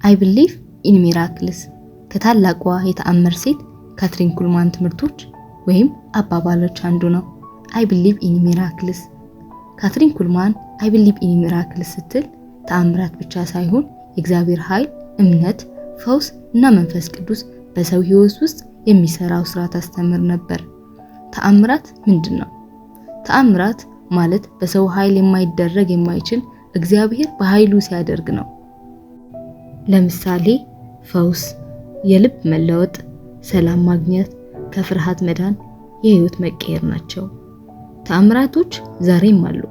አይ ቢሊቭ ኢን ሚራክልስ ከታላቋ የተአምር ሴት ካትሪን ኩልማን ትምህርቶች ወይም አባባሎች አንዱ ነው። አይ ቢሊቭ ኢን ሚራክልስ። ካትሪን ኩልማን አይ ቢሊቭ ኢን ሚራክልስ ስትል ተአምራት ብቻ ሳይሆን የእግዚአብሔር ኃይል፣ እምነት፣ ፈውስ እና መንፈስ ቅዱስ በሰው ሕይወት ውስጥ የሚሰራው ስራ ታስተምር ነበር። ተአምራት ምንድነው? ተአምራት ማለት በሰው ኃይል የማይደረግ የማይችል እግዚአብሔር በኃይሉ ሲያደርግ ነው። ለምሳሌ ፈውስ፣ የልብ መለወጥ፣ ሰላም ማግኘት፣ ከፍርሃት መዳን፣ የህይወት መቀየር ናቸው። ተአምራቶች ዛሬም አሉ።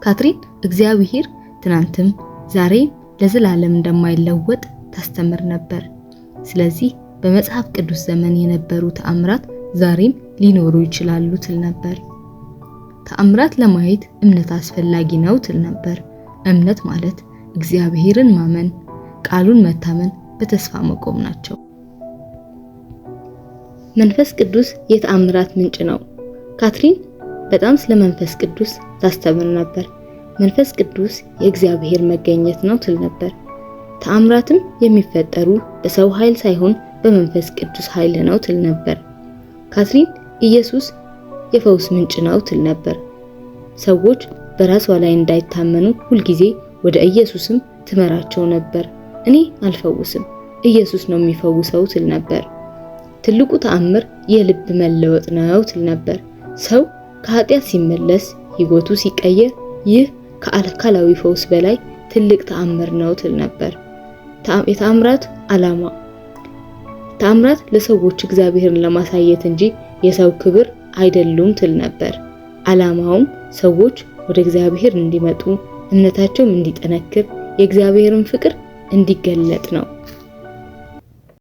ካትሪን እግዚአብሔር ትናንትም ዛሬም ለዘላለም እንደማይለወጥ ታስተምር ነበር። ስለዚህ በመጽሐፍ ቅዱስ ዘመን የነበሩ ተአምራት ዛሬም ሊኖሩ ይችላሉ ትል ነበር። ተአምራት ለማየት እምነት አስፈላጊ ነው ትል ነበር። እምነት ማለት እግዚአብሔርን ማመን፣ ቃሉን መታመን፣ በተስፋ መቆም ናቸው። መንፈስ ቅዱስ የተአምራት ምንጭ ነው። ካትሪን በጣም ስለ መንፈስ ቅዱስ ታስተምር ነበር። መንፈስ ቅዱስ የእግዚአብሔር መገኘት ነው ትል ነበር። ተአምራትም የሚፈጠሩ በሰው ኃይል ሳይሆን በመንፈስ ቅዱስ ኃይል ነው ትል ነበር። ካትሪን ኢየሱስ የፈውስ ምንጭ ነው ትል ነበር። ሰዎች በራሷ ላይ እንዳይታመኑ ሁልጊዜ ወደ ኢየሱስም ትመራቸው ነበር። እኔ አልፈውስም፣ ኢየሱስ ነው የሚፈውሰው ትል ነበር። ትልቁ ተአምር የልብ መለወጥ ነው ትል ነበር። ሰው ከኃጢአት ሲመለስ፣ ህይወቱ ሲቀየር፣ ይህ ከአካላዊ ፈውስ በላይ ትልቅ ተአምር ነው ትል ነበር። የተአምራት ዓላማ ተአምራት ለሰዎች እግዚአብሔርን ለማሳየት እንጂ የሰው ክብር አይደሉም ትል ነበር። ዓላማውም ሰዎች ወደ እግዚአብሔር እንዲመጡ፣ እምነታቸው እንዲጠነክር፣ የእግዚአብሔርን ፍቅር እንዲገለጥ ነው።